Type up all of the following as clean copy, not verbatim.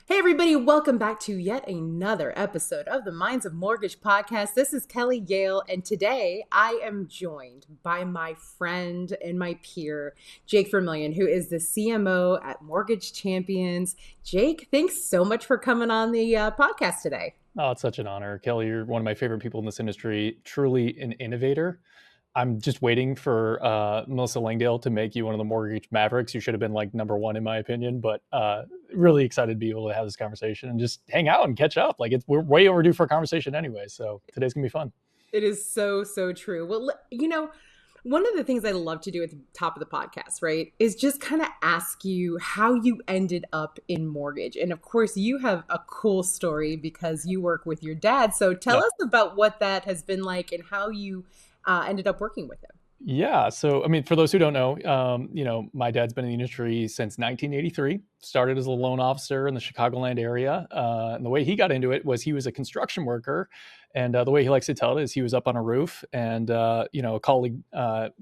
Hey, everybody, welcome back to yet another episode of the Minds of Mortgage podcast. This is Kelly Yale, and today I am joined by my friend and my peer, Jake Vermillion, who is the CMO at Mortgage Champions. Jake, thanks so much for coming on the podcast today. Oh, it's such an honor. Kelly, you're one of my favorite people in this industry, truly an innovator. I'm just waiting for Melissa Langdale to make you one of the mortgage mavericks. You should have been like number one, in my opinion, but really excited to be able to have this conversation and just hang out and catch up. We're way overdue for a conversation anyway. So today's going to be fun. It is so true. Well, one of the things I love to do at the top of the podcast, right, is just kind of ask you how you ended up in mortgage. And of course, you have a cool story because you work with your dad. So tell us about what that has been like and how you ended up working with him. Yeah. So, I mean, for those who don't know, my dad's been in the industry since 1983, started as a loan officer in the Chicagoland area. And the way he got into it was he was a construction worker. And the way he likes to tell it is he was up on a roof and, a colleague, had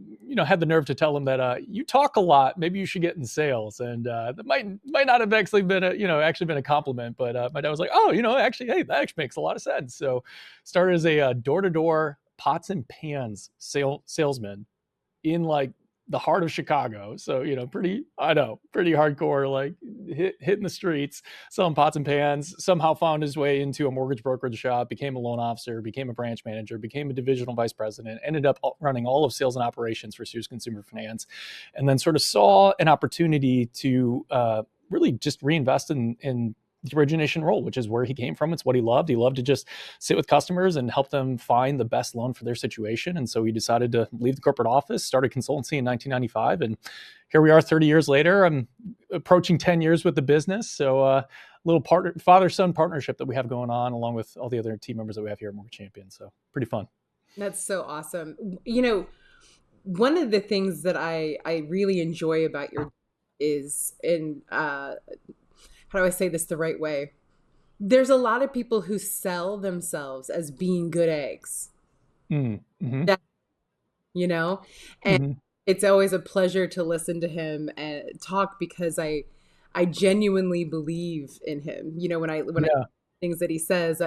the nerve to tell him that you talk a lot, maybe you should get in sales. And that might not have actually been a compliment. But my dad was like, oh, actually, hey, that actually makes a lot of sense. So started as a door-to-door pots and pans salesman in like the heart of Chicago. So, pretty hardcore, like hitting the streets, selling pots and pans, somehow found his way into a mortgage brokerage shop, became a loan officer, became a branch manager, became a divisional vice president, ended up running all of sales and operations for Sears Consumer Finance, and then sort of saw an opportunity to really just reinvest in the origination role, which is where he came from. It's what he loved. He loved to just sit with customers and help them find the best loan for their situation. And so he decided to leave the corporate office, started consultancy in 1995. And here we are 30 years later. I'm approaching 10 years with the business. So little father-son partnership that we have going on along with all the other team members that we have here at Mortgage Champions. So pretty fun. That's so awesome. One of the things that I really enjoy about your is how do I say this the right way? There's a lot of people who sell themselves as being good eggs. Mm-hmm. That, and mm-hmm. It's always a pleasure to listen to him and talk because I genuinely believe in him. When I things that he says,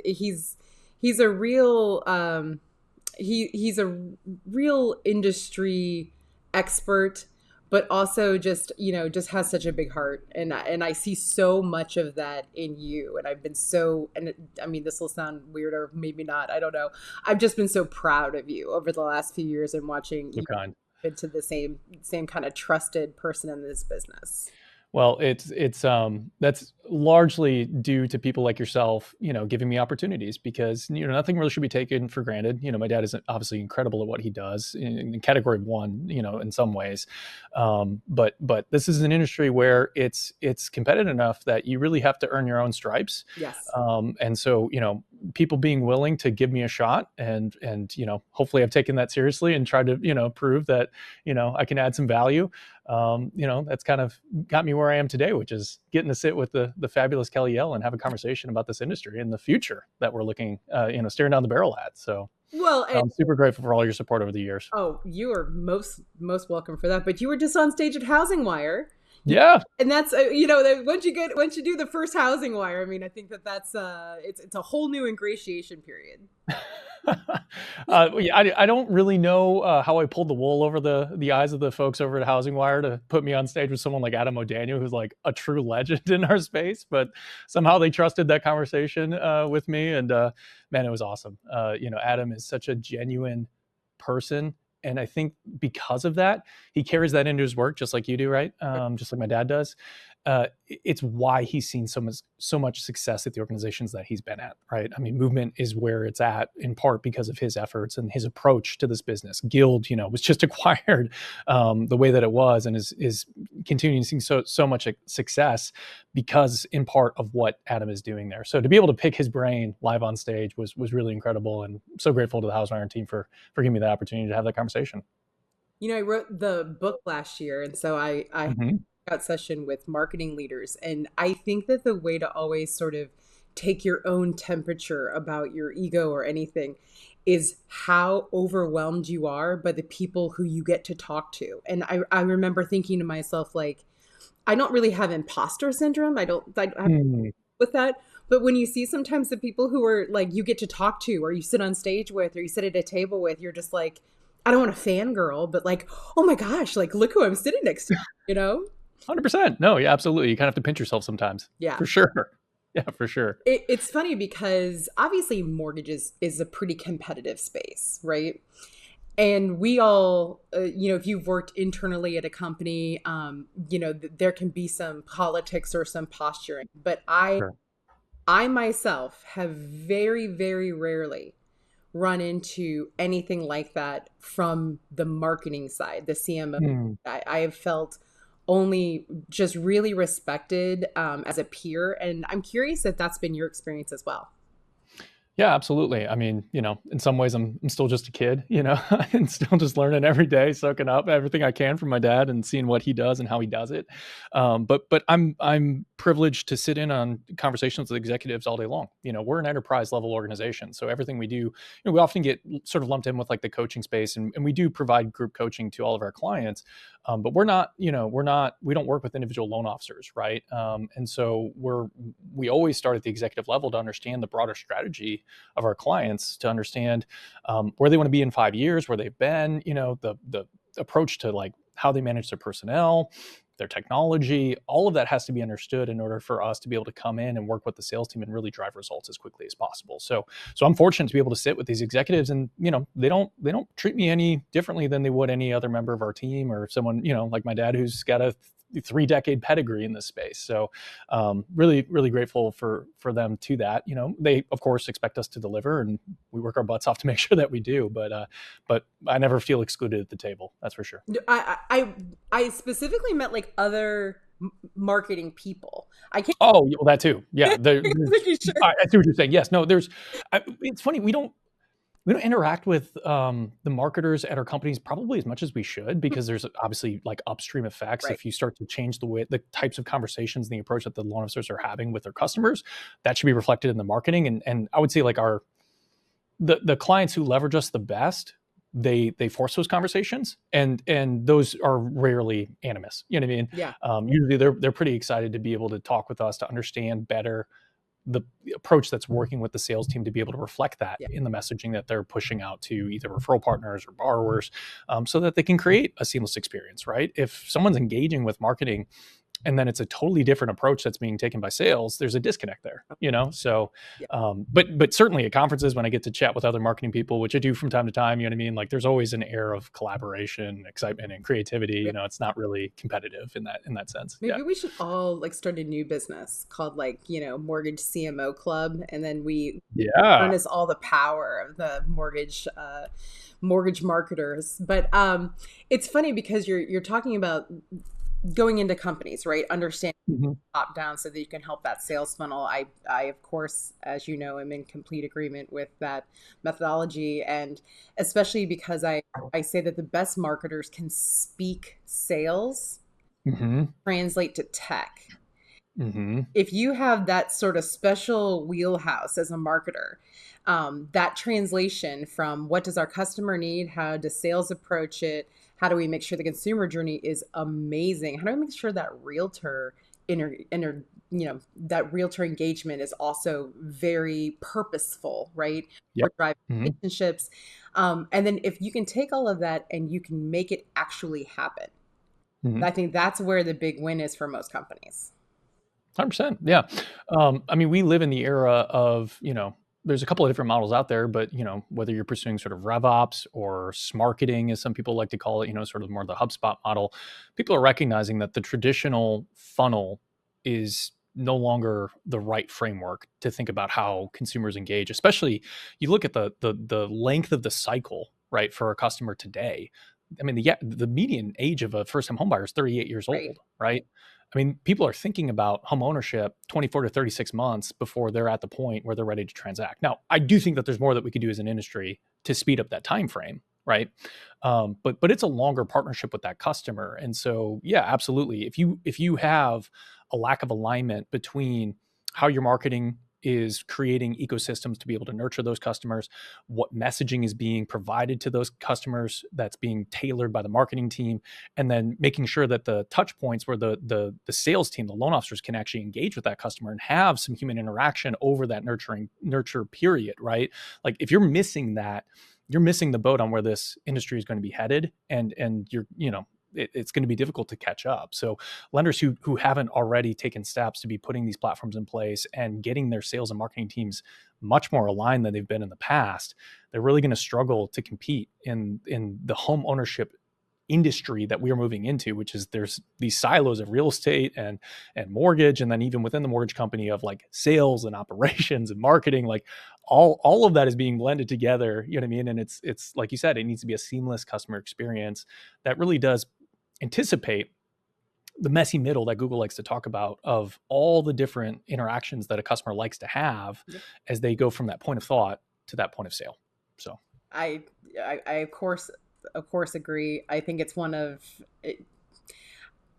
he's a real he's a real industry expert, but also just has such a big heart. And I see so much of that in you. And I've been this will sound weird or maybe not, I don't know. I've just been so proud of you over the last few years and watching you into the same kind of trusted person in this business. Well, it's that's largely due to people like yourself, giving me opportunities because, nothing really should be taken for granted. My dad is obviously incredible at what he does in category one, in some ways. But this is an industry where it's competitive enough that you really have to earn your own stripes. Yes. And so, people being willing to give me a shot and hopefully I've taken that seriously and tried to, prove that, I can add some value. That's kind of got me where I am today, which is getting to sit with the fabulous Kelly Yale and have a conversation about this industry and the future that we're looking, staring down the barrel at. So, I'm super grateful for all your support over the years. Oh, you are most welcome for that. But you were just on stage at Housing Wire. Yeah. And that's, once you do the first Housing Wire, I mean, I think that's, it's a whole new ingratiation period. I don't really know how I pulled the wool over the eyes of the folks over at Housing Wire to put me on stage with someone like Adam O'Daniel, who's like a true legend in our space, but somehow they trusted that conversation with me. And man, it was awesome. Adam is such a genuine person. And I think because of that, he carries that into his work, just like you do, right? Just like my dad does. It's why he's seen so much success at the organizations that he's been at, right? I mean, Movement is where it's at in part because of his efforts and his approach to this business. Guild, was just acquired the way that it was and is continuing to see so much success because in part of what Adam is doing there. So to be able to pick his brain live on stage was really incredible, and so grateful to the House Iron team for giving me the opportunity to have that conversation. I wrote the book last year, and so I Mm-hmm. session with marketing leaders, and I think that the way to always sort of take your own temperature about your ego or anything is how overwhelmed you are by the people who you get to talk to. And I remember thinking to myself, like, I don't really have imposter syndrome. I have Mm, with that. But when you see sometimes the people who are like you get to talk to, or you sit on stage with, or you sit at a table with, you're just like, I don't want to fangirl, but like, oh my gosh, like look who I'm sitting next to, you know? 100%. No, yeah, absolutely. You kind of have to pinch yourself sometimes, Yeah. for sure. Yeah, for sure. It's funny because obviously mortgages is a pretty competitive space, right? And we all, if you've worked internally at a company, there can be some politics or some posturing. But Sure. I myself have very, very rarely run into anything like that from the marketing side, the CMO. Mm. I have felt only just really respected as a peer. And I'm curious if that's been your experience as well. Yeah, absolutely. I mean, in some ways I'm still just a kid, and still just learning every day, soaking up everything I can from my dad and seeing what he does and how he does it. But I'm privileged to sit in on conversations with executives all day long. We're an enterprise level organization, so everything we do, we often get sort of lumped in with like the coaching space, and we do provide group coaching to all of our clients. But we don't work with individual loan officers, right? And so we always start at the executive level to understand the broader strategy of our clients, to understand where they want to be in 5 years, where they've been, the approach to like how they manage their personnel, their technology. All of that has to be understood in order for us to be able to come in and work with the sales team and really drive results as quickly as possible. So I'm fortunate to be able to sit with these executives, and they don't treat me any differently than they would any other member of our team, or someone, like my dad, who's got a 3-decade pedigree in this space. So really, really grateful for them to that. They of course expect us to deliver, and we work our butts off to make sure that we do. But I never feel excluded at the table. That's for sure. I specifically meant like other marketing people. I can't Oh, well, that too. Yeah, making sure. I see what you're saying. Yes, no, it's funny. We don't interact with the marketers at our companies probably as much as we should, because there's obviously like upstream effects. Right. If you start to change the types of conversations and the approach that the loan officers are having with their customers, that should be reflected in the marketing. And I would say like the clients who leverage us the best, they force those conversations, and those are rarely animus. You know what I mean? Yeah. Usually they're pretty excited to be able to talk with us, to understand better the approach that's working with the sales team, to be able to reflect that Yeah. in the messaging that they're pushing out to either referral partners or borrowers, so that they can create a seamless experience, right? If someone's engaging with marketing and then it's a totally different approach that's being taken by sales, there's a disconnect there. So Yeah. but certainly at conferences, when I get to chat with other marketing people, which I do from time to time, you know what I mean, like there's always an air of collaboration, excitement, and creativity. Yeah. It's not really competitive in that sense. Yeah. Maybe we should all like start a new business called like, Mortgage CMO Club, and then we Yeah. harness all the power of the mortgage marketers. But it's funny because you're talking about going into companies, right? Understanding Mhm. top down so that you can help that sales funnel. I of course, as you know, am in complete agreement with that methodology, and especially because I say that the best marketers can speak sales, Mhm. translate to tech. Mhm. If you have that sort of special wheelhouse as a marketer, that translation from what does our customer need, how does sales approach it, how do we make sure the consumer journey is amazing, how do we make sure that that realtor engagement is also very purposeful, right? We're Yep. driving Mhm. relationships, and then if you can take all of that and you can make it actually happen, Mhm. I think that's where the big win is for most companies. 100%. Yeah. I mean, we live in the era of, there's a couple of different models out there, but, whether you're pursuing sort of RevOps or SMarketing, as some people like to call it, sort of more the HubSpot model, people are recognizing that the traditional funnel is no longer the right framework to think about how consumers engage. Especially, you look at the length of the cycle, right, for a customer today. I mean, the median age of a first time homebuyer is 38 years Right. old, right? I mean, people are thinking about home ownership 24 to 36 months before they're at the point where they're ready to transact. Now, I do think that there's more that we could do as an industry to speed up that time frame, right? But it's a longer partnership with that customer, and so yeah, absolutely. If you have a lack of alignment between how your marketing is creating ecosystems to be able to nurture those customers, what messaging is being provided to those customers that's being tailored by the marketing team, and then making sure that the touch points where the sales team, the loan officers, can actually engage with that customer and have some human interaction over that nurture period, right? Like if you're missing that, you're missing the boat on where this industry is going to be headed, and you're, it's going to be difficult to catch up. So lenders who haven't already taken steps to be putting these platforms in place and getting their sales and marketing teams much more aligned than they've been in the past, they're really going to struggle to compete in the home ownership industry that we are moving into, which is there's these silos of real estate and mortgage, and then even within the mortgage company of like sales and operations and marketing, like all of that is being blended together, you know what I mean? And it's like you said, it needs to be a seamless customer experience that really does anticipate the messy middle that Google likes to talk about of all the different interactions that a customer likes to have as they go from that point of thought to that point of sale. So I, I of course agree. I think it's one of it,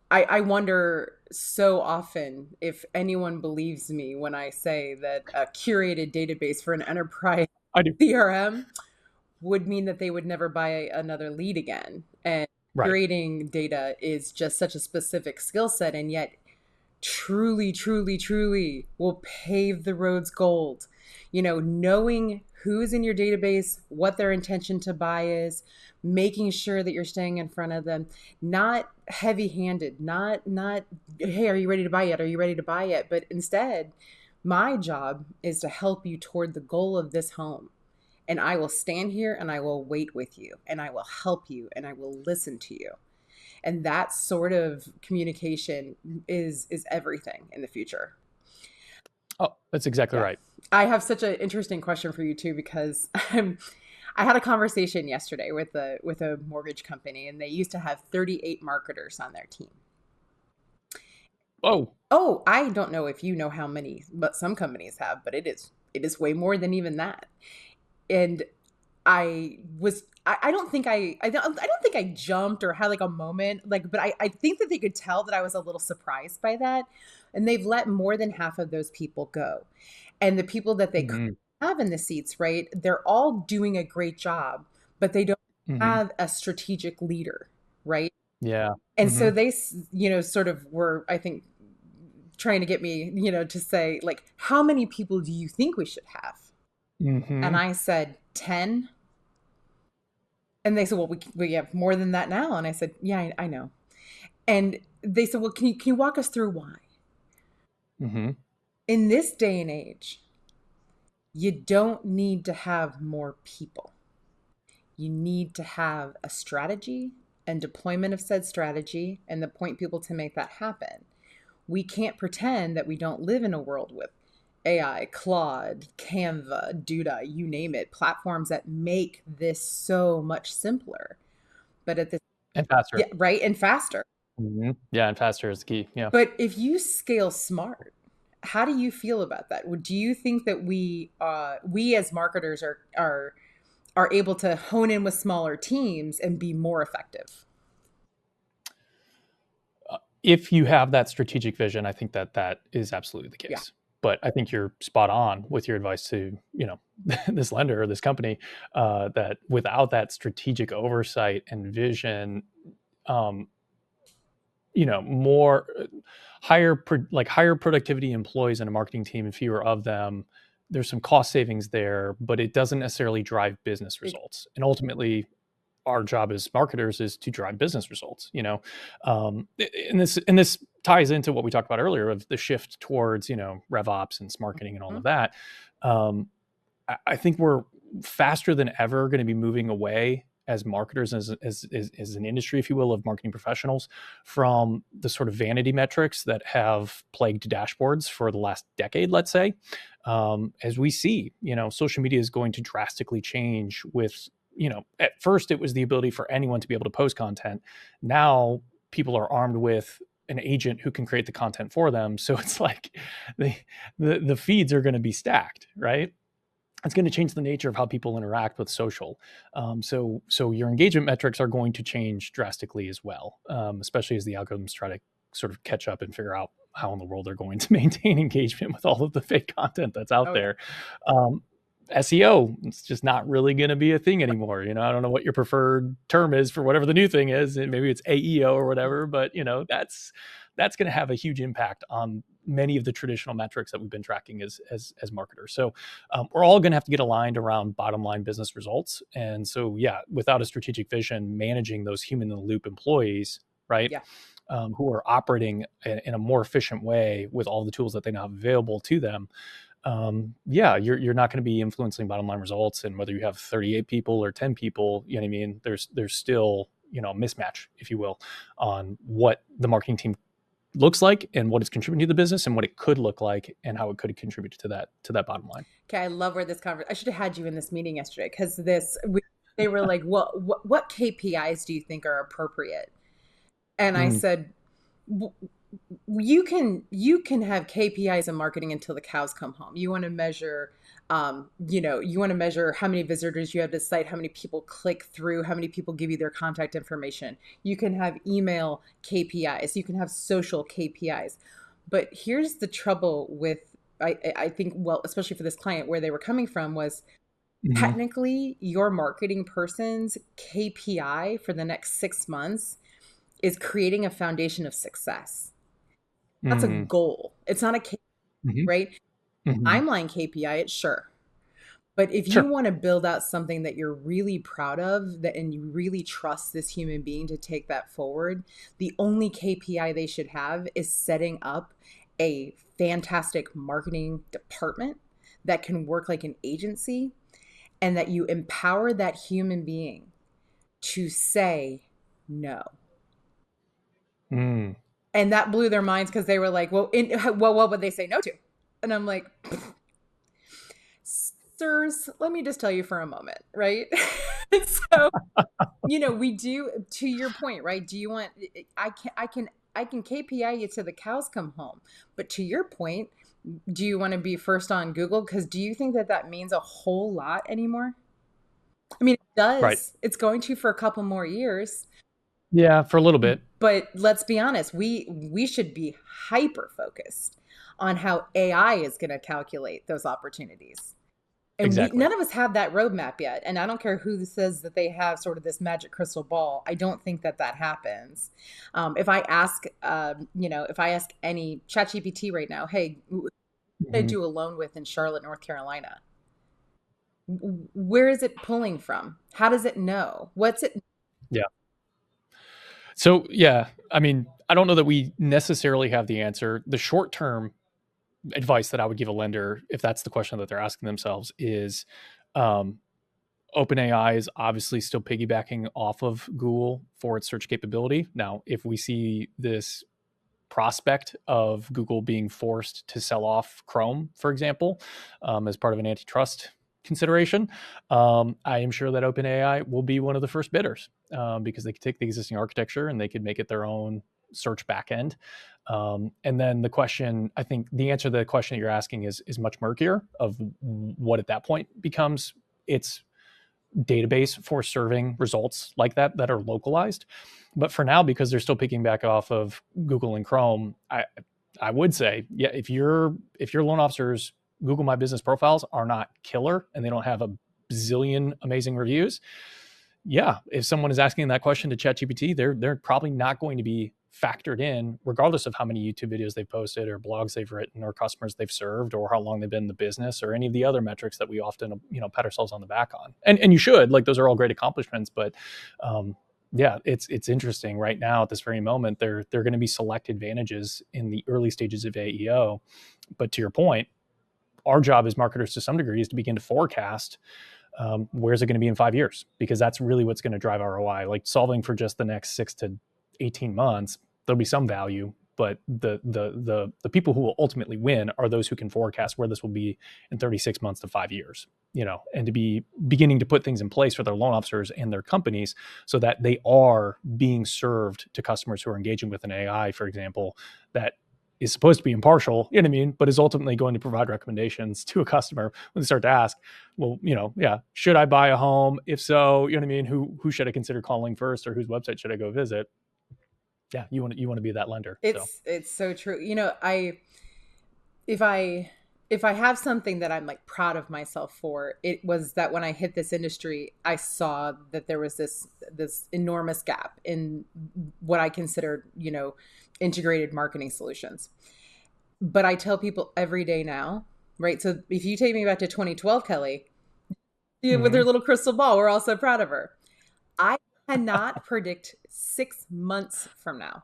I wonder so often if anyone believes me when I say that a curated database for an enterprise I do. CRM would mean that they would never buy another lead again. And Right. curating data is just such a specific skill set, and yet truly, truly, truly will pave the roads gold. Knowing who's in your database, what their intention to buy is, making sure that you're staying in front of them, not heavy-handed, not hey, are you ready to buy yet? Are you ready to buy yet? But instead, my job is to help you toward the goal of this home. And I will stand here and I will wait with you and I will help you and I will listen to you. And that sort of communication is everything in the future. Oh, that's exactly Yeah. right. I have such an interesting question for you too, because I had a conversation yesterday with a mortgage company, and they used to have 38 marketers on their team. Oh. Oh, I don't know if you know how many, but some companies have, but it is way more than even that. And I don't think I don't think I jumped or had like a moment, like, but I think that they could tell that I was a little surprised by that. And they've let more than half of those people go. And the people that they Mm-hmm. have in the seats, right? They're all doing a great job, but they don't Mm-hmm. have a strategic leader, right? Yeah. And Mm-hmm. so they, sort of were, I think, trying to get me, to say, like, how many people do you think we should have? And Mm-hmm. I said 10. And they said, well, we have more than that now. And I said, yeah, I know. And they said, well, can you walk us through why? Mm-hmm. In this day and age, you don't need to have more people. You need to have a strategy and deployment of said strategy and the point people to make that happen. We can't pretend that we don't live in a world with AI, Claude, Canva, Duda, you name it, platforms that make this so much simpler. But at the And faster. Yeah, right, and faster. Mm-hmm. Yeah, and faster is the key. Yeah. But if you scale smart, how do you feel about that? Do you think that we as marketers are able to hone in with smaller teams and be more effective? If you have that strategic vision, I think that is absolutely the Yeah. case. But I think you're spot on with your advice to, this lender or this company, that without that strategic oversight and vision, um, more higher productivity employees in a marketing team and fewer of them, there's some cost savings there, but it doesn't necessarily drive business results. And ultimately, our job as marketers is to drive business results, and this ties into what we talked about earlier of the shift towards, rev ops and marketing and all of that. I think we're faster than ever going to be moving away as marketers, as an industry, if you will, of marketing professionals, from the sort of vanity metrics that have plagued dashboards for the last decade, let's say. As we see, social media is going to drastically change with, at first it was the ability for anyone to be able to post content. Now people are armed with an agent who can create the content for them. So it's like the feeds are going to be stacked, right? It's going to change the nature of how people interact with social. So your engagement metrics are going to change drastically as well, especially as the algorithms try to sort of catch up and figure out how in the world they're going to maintain engagement with all of the fake content that's out Oh yeah. there. SEO, it's just not really going to be a thing anymore. I don't know what your preferred term is for whatever the new thing is. Maybe it's AEO or whatever, but that's going to have a huge impact on many of the traditional metrics that we've been tracking as marketers. So we're all going to have to get aligned around bottom line business results. And so, yeah, without a strategic vision, managing those human in the loop employees, right? Yeah. Who are operating in a more efficient way with all the tools that they now have available to them, you're not going to be influencing bottom line results. And whether you have 38 people or 10 people, you know what I mean? There's still, a mismatch, if you will, on what the marketing team looks like and what it's contributing to the business and what it could look like and how it could contribute to that bottom line. Okay. I love where this conversation, I should have had you in this meeting yesterday because they were like, what KPIs do you think are appropriate? And I said, you can have KPIs in marketing until the cows come home. You want to measure, you want to measure how many visitors you have to the site, how many people click through, how many people give you their contact information. You can have email KPIs. You can have social KPIs. But here's the trouble with, I think, well, especially for this client, where they were coming from was technically your marketing person's KPI for the next 6 months is creating a foundation of success. That's a goal. It's not a KPI, right? Timeline KPI, it's sure. But if you want to build out something that you're really proud of and you really trust this human being to take that forward, the only KPI they should have is setting up a fantastic marketing department that can work like an agency and that you empower that human being to say no. And that blew their minds because they were like, well, what would they say no to? And I'm like, sirs, let me just tell you for a moment, right? So, we do, to your point, right? Do you want, I can KPI you till the cows come home. But to your point, do you want to be first on Google? Because do you think that means a whole lot anymore? I mean, it does. Right. It's going to for a couple more years. Yeah, for a little bit. But let's be honest, we should be hyper focused on how AI is going to calculate those opportunities. And exactly. none of us have that roadmap yet. And I don't care who says that they have sort of this magic crystal ball. I don't think that happens. If I ask, if I ask any ChatGPT right now, hey, who should I do a loan with in Charlotte, North Carolina? Where is it pulling from? How does it know? What's it? Yeah. So, yeah, I mean, I don't know that we necessarily have the answer. The short-term advice that I would give a lender, if that's the question that they're asking themselves, is OpenAI is obviously still piggybacking off of Google for its search capability. Now, if we see this prospect of Google being forced to sell off Chrome, for example, as part of an antitrust consideration, I am sure that OpenAI will be one of the first bidders because they could take the existing architecture and they could make it their own search backend. And then the question, I think the answer to the question that you're asking is much murkier of what at that point becomes its database for serving results like that are localized. But for now, because they're still picking back off of Google and Chrome, I would say, yeah, if your loan officers Google My Business profiles are not killer and they don't have a bazillion amazing reviews, yeah, if someone is asking that question to ChatGPT, they're probably not going to be factored in, regardless of how many YouTube videos they've posted or blogs they've written or customers they've served or how long they've been in the business or any of the other metrics that we often, pat ourselves on the back on. And you should, like, those are all great accomplishments, but yeah, it's interesting right now at this very moment. There are going to be select advantages in the early stages of AEO, but to your point, our job as marketers to some degree is to begin to forecast where's it going to be in 5 years, because that's really what's going to drive ROI. Like, solving for just the next 6 to 18 months, there'll be some value, but the people who will ultimately win are those who can forecast where this will be in 36 months to 5 years, and to be beginning to put things in place for their loan officers and their companies so that they are being served to customers who are engaging with an AI, for example, that is supposed to be impartial, but is ultimately going to provide recommendations to a customer when they start to ask, well, should I buy a home? If so, who should I consider calling first, or whose website should I go visit? Yeah, you want to be that lender. So It's so true. You know, if I if I have something that I'm like proud of myself for, it was that when I hit this industry, I saw that there was this enormous gap in what I considered, you know, integrated marketing solutions. But I tell people every day now, right? So if you take me back to 2012, Kelly, with her mhm. little crystal ball, we're all so proud of her. I cannot predict 6 months from now.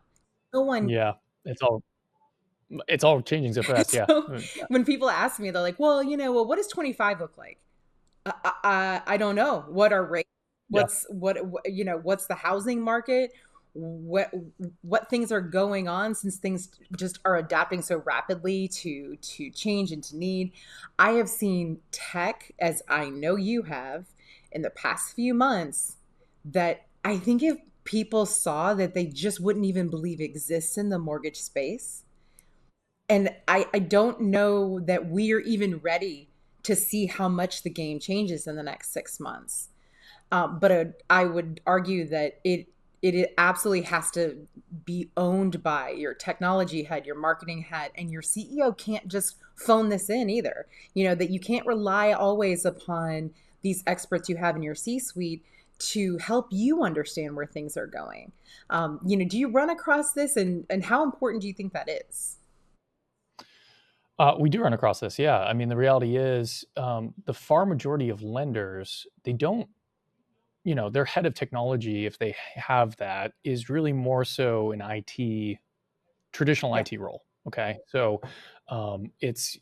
No one. Yeah, it's all changing so fast. Yeah. So when people ask me, they're like, well, you know, well, what does 25 look like? I don't know. What are rates? Yeah. You know, what's the housing market? What what things are going on, since things just are adapting so rapidly to change and to need. I have seen tech, as I know you have, in the past few months, that I think if people saw, that they just wouldn't even believe exists in the mortgage space. And I don't know that we're even ready to see how much the game changes in the next 6 months. I would argue that it absolutely has to be owned by your technology head, your marketing head, and your CEO can't just phone this in either. You know, that you can't rely always upon these experts you have in your C-suite to help you understand where things are going. You know, do you run across this, and how important do you think that is? We do run across this. Yeah. I mean, the reality is, the far majority of lenders, they don't, their head of technology, if they have that, is really more so an IT, traditional Yeah. IT role. Okay. So it's,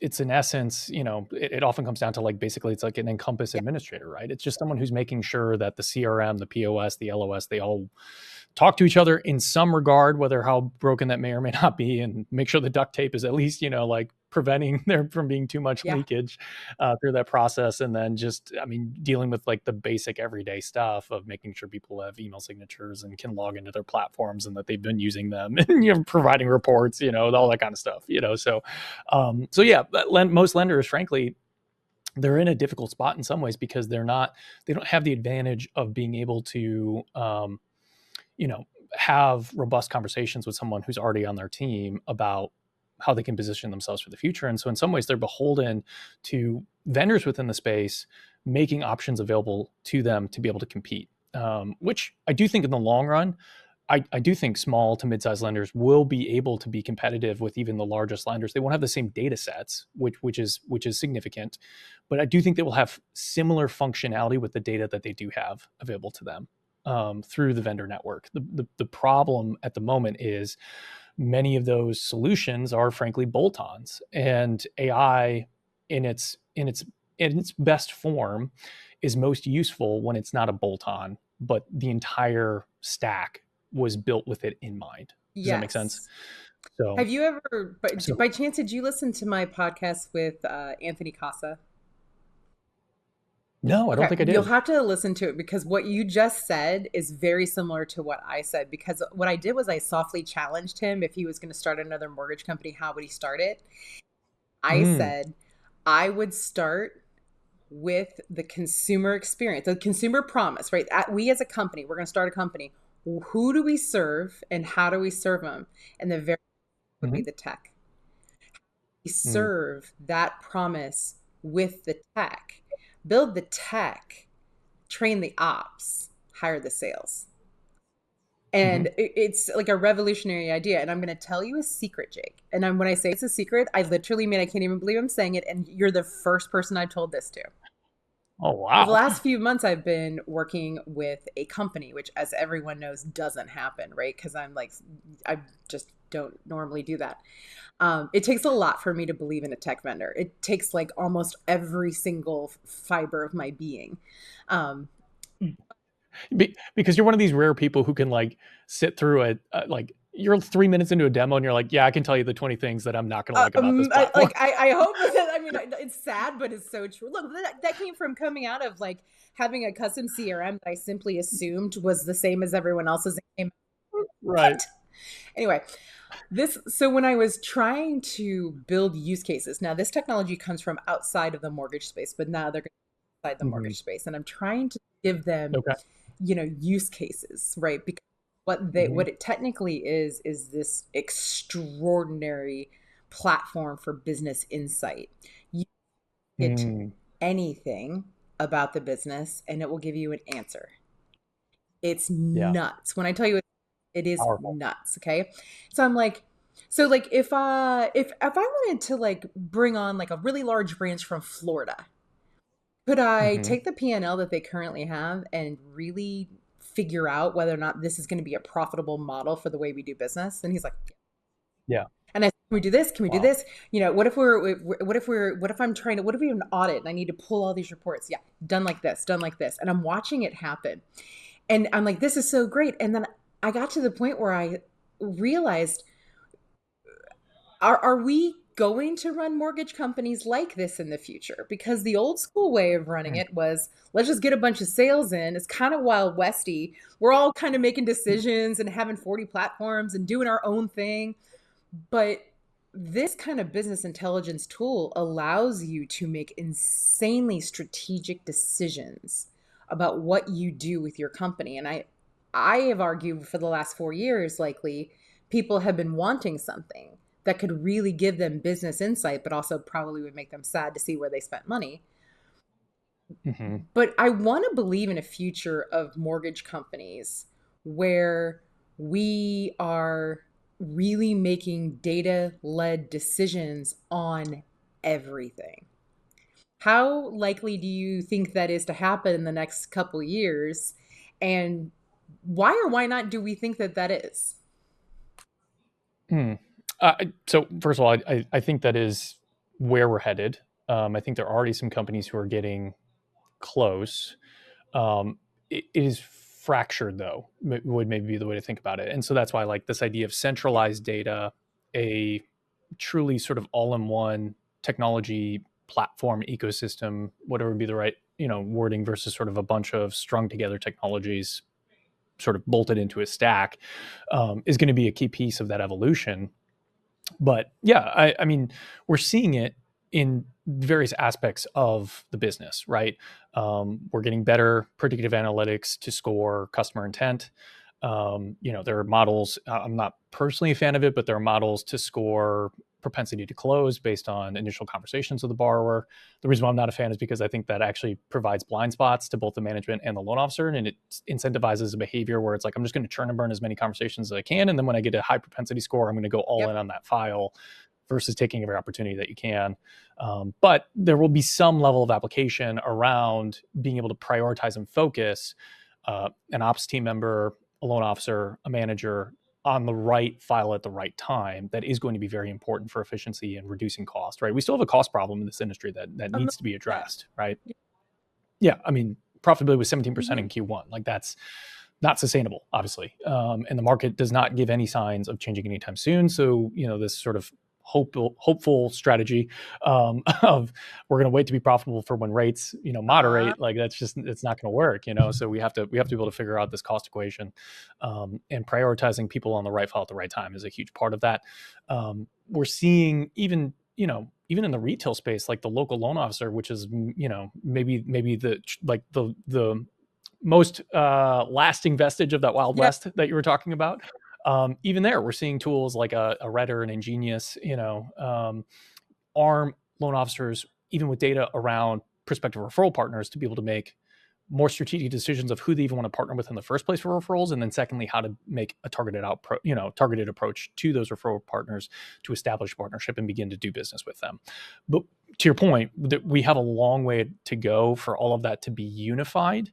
it's in essence, it often comes down to like basically it's like an Encompass Yeah. administrator, right? It's just someone who's making sure that the CRM, the POS, the LOS, they all talk to each other in some regard, whether how broken that may or may not be, and make sure the duct tape is at least, like preventing there from being too much Yeah. leakage through that process. And then just, I mean, dealing with like the basic everyday stuff of making sure people have email signatures and can log into their platforms and that they've been using them and, providing reports, all that kind of stuff, so yeah, most lenders, frankly, they're in a difficult spot in some ways because they don't have the advantage of being able to, you know, have robust conversations with someone who's already on their team about how they can position themselves for the future. And so in some ways they're beholden to vendors within the space making options available to them to be able to compete. Which I do think in the long run, I do think small to mid-sized lenders will be able to be competitive with even the largest lenders. They won't have the same data sets, which is significant, but I do think they will have similar functionality with the data that they do have available to them through the vendor network. The problem at the moment is many of those solutions are frankly bolt-ons, and AI in its best form is most useful when it's not a bolt-on, but the entire stack was built with it in mind. Does that make sense? Yes. So, Have you ever, so by chance, did you listen to my podcast with Anthony Casa? no, I don't Okay, think I you'll did. have to listen to it, because what you just said is very similar to what I said. Because what I did was I softly challenged him, if he was going to start another mortgage company, how would he start it? I Mm, said I would start with the consumer experience, the consumer promise, right? We as a company, we're going to start a company. Who do we serve and how do we serve them? And the very would be mhm, the tech. We mm, serve that promise with the tech, build the tech, train the ops, hire the sales. mhm. And it's like a revolutionary idea. And I'm going to tell you a secret, Jake. And when I say it's a secret, I literally mean I can't even believe I'm saying it. And you're the first person I've told this to. Oh For the wow. last few months, I've been working with a company, which, as everyone knows, doesn't happen, right? Because I'm like, I just don't normally do that. It takes a lot for me to believe in a tech vendor. It takes like almost every single fiber of my being. Um, Because you're one of these rare people who can like sit through like you're 3 minutes into a demo and you're like, yeah, I can tell you the 20 things that I'm not going to like about this platform. I hope that, I mean, it's sad, but it's so true. Look, that came from coming out of like having a custom CRM that I simply assumed was the same as everyone else's. Right. What? Anyway, so when I was trying to build use cases, now this technology comes from outside of the mortgage space, but now they're inside the Hmm. mortgage space, and I'm trying to give them, Okay. you know, use cases, right? What it technically is this extraordinary platform for business insight. You get Mm, anything about the business and it will give you an answer. It's yeah, nuts. When I tell you it is powerful. nuts, okay? So I'm like, so like if I wanted to like bring on like a really large branch from Florida, could I Hmm. take the P&L that they currently have and really figure out whether or not this is going to be a profitable model for the way we do business? And he's like, Yeah. and I said, can we do this? Can we do Wow. this? What if I'm trying to, what if we have an audit and I need to pull all these reports? Yeah, done like this, done like this. And I'm watching it happen. And I'm like, this is so great. And then I got to the point where I realized, are we going to run mortgage companies like this in the future? Because the old school way of running Mm. it was, let's just get a bunch of sales in. It's kind of wild westy. We're all kind of making decisions and having 40 platforms and doing our own thing. But this kind of business intelligence tool allows you to make insanely strategic decisions about what you do with your company. And I have argued for the last 4 years, likely, people have been wanting something that could really give them business insight, but also probably would make them sad to see where they spent money. Hmm. But I want to believe in a future of mortgage companies where we are really making data led decisions on everything. How likely do you think that is to happen in the next couple years? And why or why not do we think that that is? Mm. So first of all, I think that is where we're headed. I think there are already some companies who are getting close. Um, it is fractured though, would maybe be the way to think about it. And so that's why like this idea of Yeah. centralized data, a truly sort of all-in-one technology platform ecosystem, whatever would be the right, wording versus sort of a bunch of strung together technologies sort of bolted into a stack, is going to be a key piece of that evolution. But yeah, I mean, we're seeing it in various aspects of the business, right? We're getting better predictive analytics to score customer intent. There are models. I'm not personally a fan of it, but there are models to score propensity to close based on initial conversations with the borrower. The reason why I'm not a fan is because I think that actually provides blind spots to both the management and the loan officer, and it incentivizes a behavior where it's like I'm just going to churn and burn as many conversations as I can, and then when I get a high propensity score, I'm going to go all in Yep. on that file versus taking every opportunity that you can. But there will be some level of application around being able to prioritize and focus an ops team member, a loan officer, a manager on the right file at the right time. That is going to be very important for efficiency and reducing cost, right? We still have a cost problem in this industry that Um, needs to be yeah. addressed, right? Yeah, I mean, profitability was 17% Mhm. in Q1. Like that's not sustainable, obviously. And the market does not give any signs of changing anytime soon. So, this sort of hopeful strategy of we're going to wait to be profitable for when rates, Uh, moderate. Like that's just it's not going to work. So we have to be able to figure out this cost equation, and prioritizing people on the right file at the right time is a huge part of that. We're seeing even in the retail space, like the local loan officer, which is maybe the most lasting vestige of that Wild yep. West that you were talking about. Even there, we're seeing tools like a Redder and Ingenious, arm loan officers, even with data around prospective referral partners, to be able to make more strategic decisions of who they even want to partner with in the first place for referrals, and then secondly, how to make a targeted approach to those referral partners to establish a partnership and begin to do business with them. But to your point, that we have a long way to go for all of that to be unified.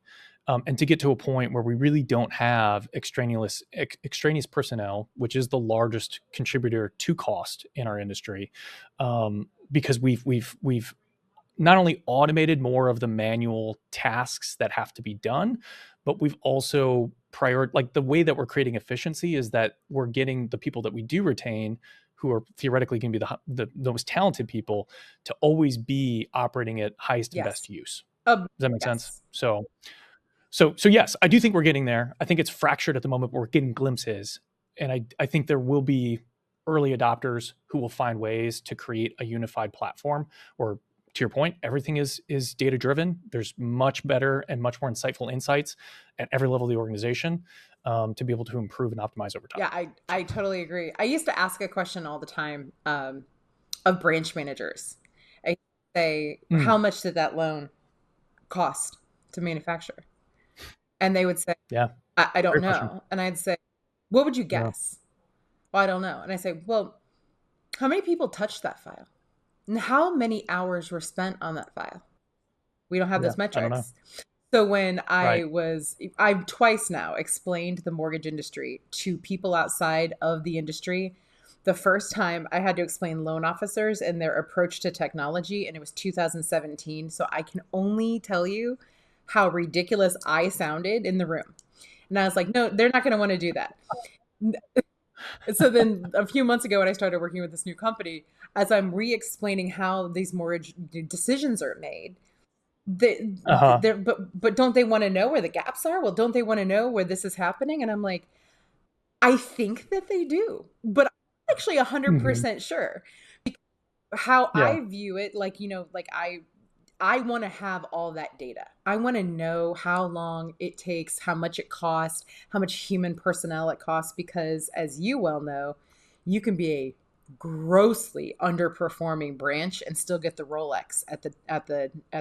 And to get to a point where we really don't have extraneous personnel, which is the largest contributor to cost in our industry, because we've not only automated more of the manual tasks that have to be done, but we've also like the way that we're creating efficiency is that we're getting the people that we do retain, who are theoretically going to be the most talented people, to always be operating at highest and Yes. best use. Um, Does that make sense? yes. So yes, I do think we're getting there. I think it's fractured at the moment, but we're getting glimpses. And I think there will be early adopters who will find ways to create a unified platform or to your point, everything is data driven. There's much better and much more insightful insights at every level of the organization, to be able to improve and optimize over time. Yeah, I totally agree. I used to ask a question all the time, of branch managers. I say, Mm, how much did that loan cost to manufacture? And they would say, yeah, I don't great question. know. And I'd say, what would you Yeah, guess? Well, I don't know. And I say, well, how many people touched that file? And how many hours were spent on that file? We don't have yeah, those I don't know. metrics. So when Right. I've twice now explained the mortgage industry to people outside of the industry. The first time I had to explain loan officers and their approach to technology, and it was 2017. So I can only tell you how ridiculous I sounded in the room. And I was like, no, they're not going to want to do that. So then a few months ago, when I started working with this new company, as I'm re-explaining how these mortgage decisions are made, Uh-huh. but don't they want to know where the gaps are? Well, don't they want to know where this is happening? And I'm like, I think that they do, but I'm actually Hmm. 100% sure. How Yeah. I view it, like, like I want to have all that data. I want to know how long it takes, how much it costs, how much human personnel it costs, because as you well know, you can be a grossly underperforming branch and still get the Rolex at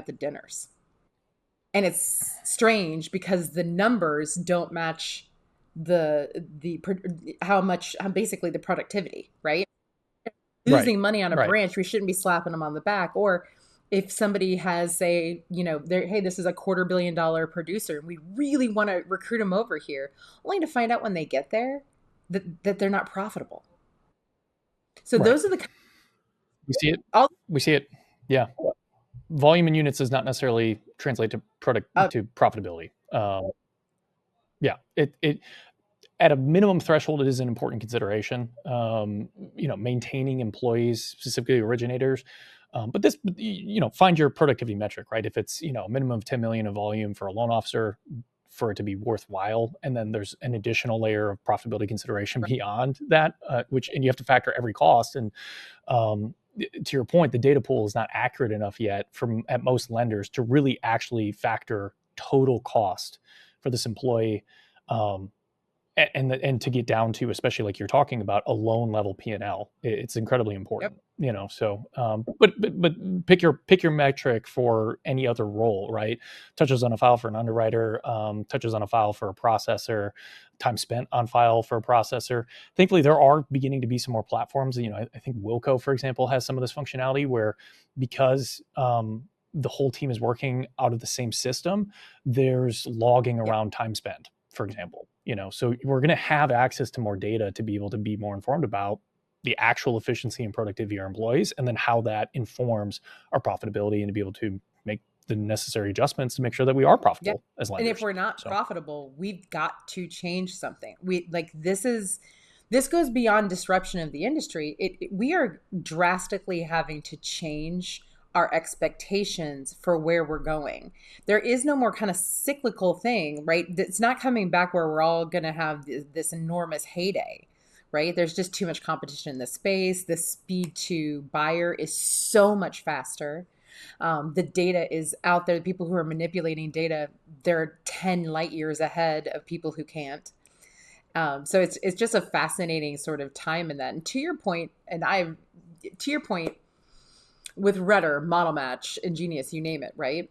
the dinners. And it's strange because the numbers don't match the how basically the productivity, right? Right. Losing money on a Right. branch, we shouldn't be slapping them on the back. Or if somebody has, say, hey, this is a $250 million producer and we really want to recruit them over here, only to find out when they get there that they're not profitable. So Right. those are the We see it. all We see it. Yeah. Volume in units does not necessarily translate to product uh, to profitability. Yeah. It at a minimum threshold, it is an important consideration. Maintaining employees, specifically originators. But this, find your productivity metric, right? If it's, a minimum of 10 million of volume for a loan officer for it to be worthwhile. And then there's an additional layer of profitability consideration beyond that, and you have to factor every cost. And to your point, the data pool is not accurate enough yet from at most lenders to really actually factor total cost for this employee. Um, and to get down to, especially like you're talking about, a loan level P&L, it's incredibly yep, important. So but pick your metric for any other role, right? Touches on a file for an underwriter, touches on a file for a processor, time spent on file for a processor. Thankfully, there are beginning to be some more platforms. I think Wilco, for example, has some of this functionality where, because the whole team is working out of the same system, there's logging yep. around time spent, for example. So we're going to have access to more data to be able to be more informed about the actual efficiency and productivity of our employees, and then how that informs our profitability, and to be able to make the necessary adjustments to make sure that we are Yeah. profitable as And if lenders. we're not So, profitable, we've got to change something. This goes beyond disruption of the industry. We are drastically having to change our expectations for where we're going. There is no more kind of cyclical thing, right? It's not coming back where we're all going to have this enormous heyday, right? There's just too much competition in the space. The speed to buyer is so much faster. The data is out there. The people who are manipulating data, they're 10 light years ahead of people who can't. So it's just a fascinating sort of time in that. And to your point, with Rudder, Model Match, Ingenious, you name it, right?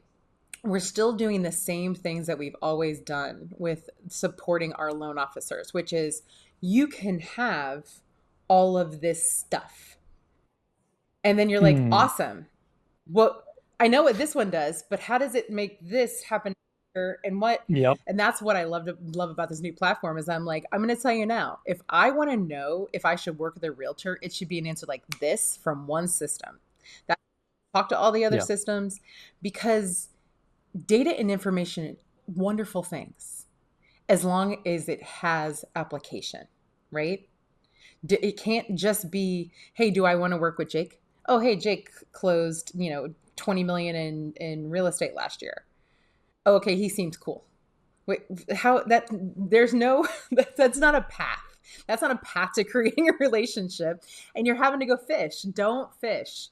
We're still doing the same things that we've always done with supporting our loan officers, which is you can have all of this stuff. And then you're like, mm, awesome. What I know what this one does, but how does it make this happen here? yep, And that's what I love about this new platform is I'm like, I'm going to tell you now, if I want to know if I should work with a realtor, it should be an answer like this from one system. That talk to all the other yeah, systems, because data and information, wonderful things, as long as it has application, right? It can't just be, hey, do I want to work with Jake? Oh, hey, Jake closed, 20 million in real estate last year. Oh, okay, he seems cool. Wait, how that there's no that's not a path. That's not a path to creating a relationship, and you're having to go fish. Don't fish.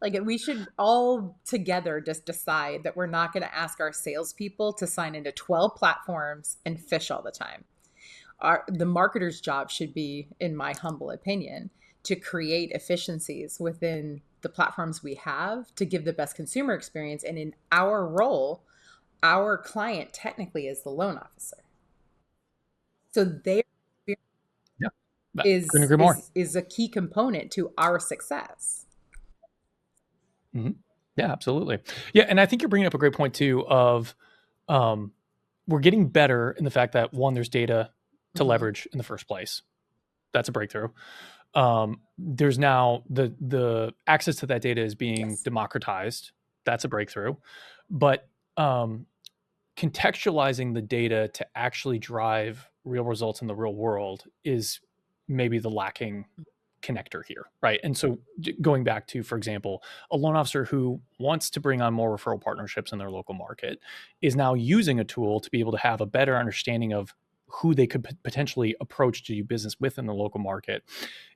Like we should all together just decide that we're not going to ask our salespeople to sign into 12 platforms and fish all the time. The marketer's job should be, in my humble opinion, to create efficiencies within the platforms we have to give the best consumer experience. And in our role, our client technically is the loan officer. So their Yeah, couldn't agree more. is a key component to our success. Mm-hmm. Yeah, absolutely. Yeah, and I think you're bringing up a great point too. Of we're getting better in the fact that one, there's data to Mm-hmm. leverage in the first place. That's a breakthrough. There's now the access to that data is being Yes. democratized. That's a breakthrough. But contextualizing the data to actually drive real results in the real world is maybe the lacking connector here, right? And so going back to, for example, a loan officer who wants to bring on more referral partnerships in their local market is now using a tool to be able to have a better understanding of who they could potentially approach to do business with in the local market.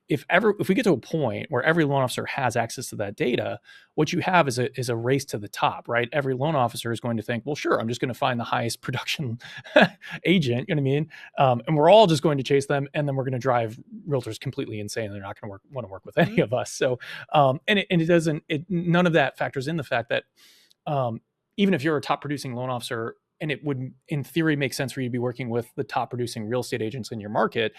If we get to a point where every loan officer has access to that data, what you have is a race to the top, right? Every loan officer is going to think, well, sure, I'm just going to find the highest production agent, you know what I mean? And we're all just going to chase them, and then we're going to drive realtors completely insane. They're not going to want to work with any of us. So, and it doesn't. None of that factors in the fact that even if you're a top producing loan officer, and it would, in theory, make sense for you to be working with the top producing real estate agents in your market,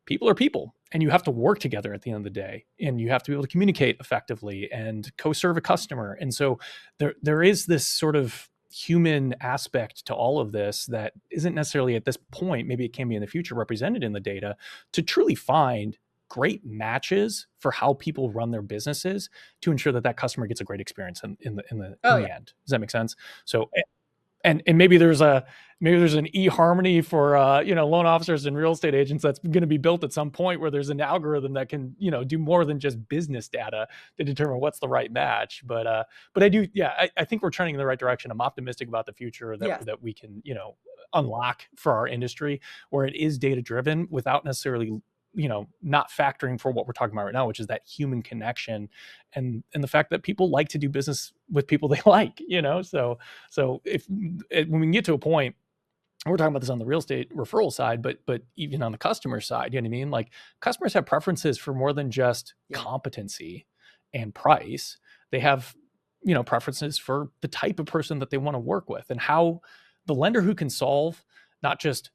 people are people, and you have to work together at the end of the day, and you have to be able to communicate effectively and co-serve a customer. And so there is this sort of human aspect to all of this that isn't necessarily at this point, maybe it can be in the future, represented in the data to truly find great matches for how people run their businesses to ensure that that customer gets a great experience in Oh the yeah. end. Does that make sense? So and maybe there's an eHarmony for loan officers and real estate agents that's going to be built at some point, where there's an algorithm that can do more than just business data to determine what's the right match. But I do, yeah, I think we're trending in the right direction. I'm optimistic about the future Yes. that we can unlock for our industry, where it is data driven without necessarily not factoring for what we're talking about right now, which is that human connection and the fact that people like to do business with people they like. So if when we get to a point, we're talking about this on the real estate referral side, but even on the customer side, you know what I mean? Like, customers have preferences for more than just Yeah. competency and price. They have, preferences for the type of person that they want to work with, and how the lender who can solve not just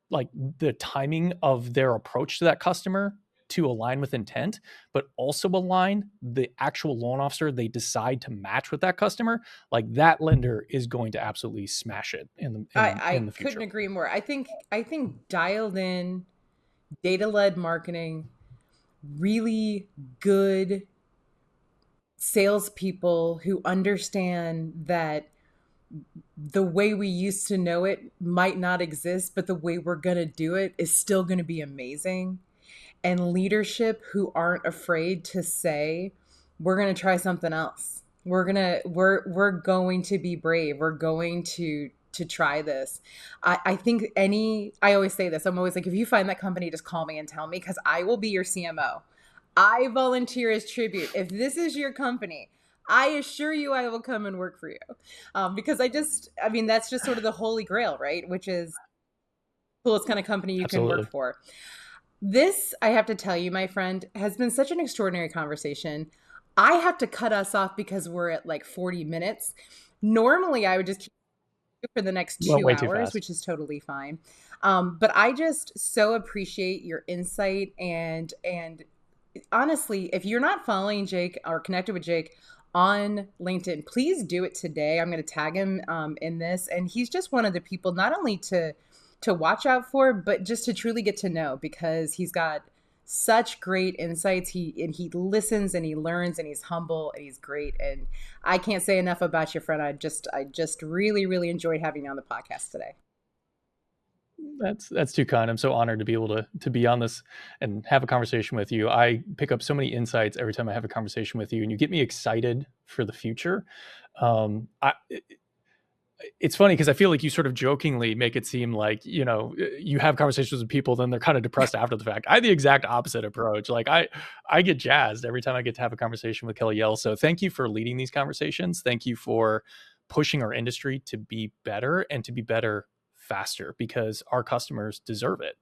like the timing of their approach to that customer to align with intent, but also align the actual loan officer they decide to match with that customer, like that lender is going to absolutely smash it in I the couldn't future. agree more. I think dialed in, data-led marketing, really good salespeople who understand that the way we used to know it might not exist, but the way we're going to do it is still going to be amazing. And leadership who aren't afraid to say, we're going to try something else. We're going to be brave. We're going to try this. I think I always say this. I'm always like, if you find that company, just call me and tell me, because I will be your CMO. I volunteer as tribute. If this is your company, I assure you I will come and work for you. Because I mean, that's just sort of the holy grail, right? Which is the coolest kind of company you can work Absolutely. for. This, I have to tell you, my friend, has been such an extraordinary conversation. I have to cut us off because we're at like 40 minutes. Normally, I would just keep it for the next Went two way too hours, fast. which is totally fine. But I just so appreciate your insight and honestly, if you're not following Jake or connected with Jake on LinkedIn, please do it today. I'm going to tag him in this, and he's just one of the people not only to watch out for, but just to truly get to know, because he's got such great insights. He listens and he learns and he's humble and he's great. And I can't say enough about your friend. I just really enjoyed having you on the podcast today. That's too kind. I'm so honored to be able to be on this and have a conversation with you. I pick up so many insights every time I have a conversation with you, and you get me excited for the future. I it's funny because I feel like you sort of jokingly make it seem like, you have conversations with people, then they're kind of depressed after the fact. I had the exact opposite approach. Like I get jazzed every time I get to have a conversation with Kelly Yale. So thank you for leading these conversations. Thank you for pushing our industry to be better and to be better faster, because our customers deserve it.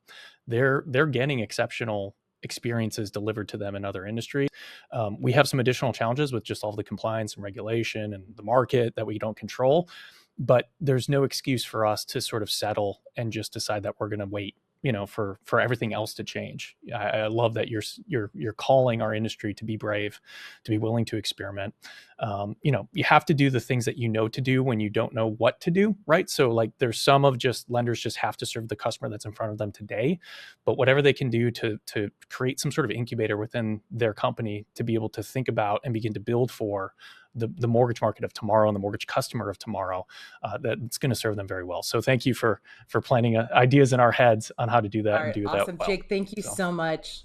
They're getting exceptional experiences delivered to them in other industries. We have some additional challenges with just all the compliance and regulation and the market that we don't control, but there's no excuse for us to sort of settle and just decide that we're going to wait, for everything else to change. I love that you're calling our industry to be brave, to be willing to experiment. You have to do the things that you know to do when you don't know what to do, right? So like there's some of just lenders just have to serve the customer that's in front of them today, but whatever they can do to create some sort of incubator within their company to be able to think about and begin to build for the mortgage market of tomorrow and the mortgage customer of tomorrow, that's going to serve them very well. So thank you for planting ideas in our heads on how to do that All and right, do that awesome. well. Jake, thank you So. so much.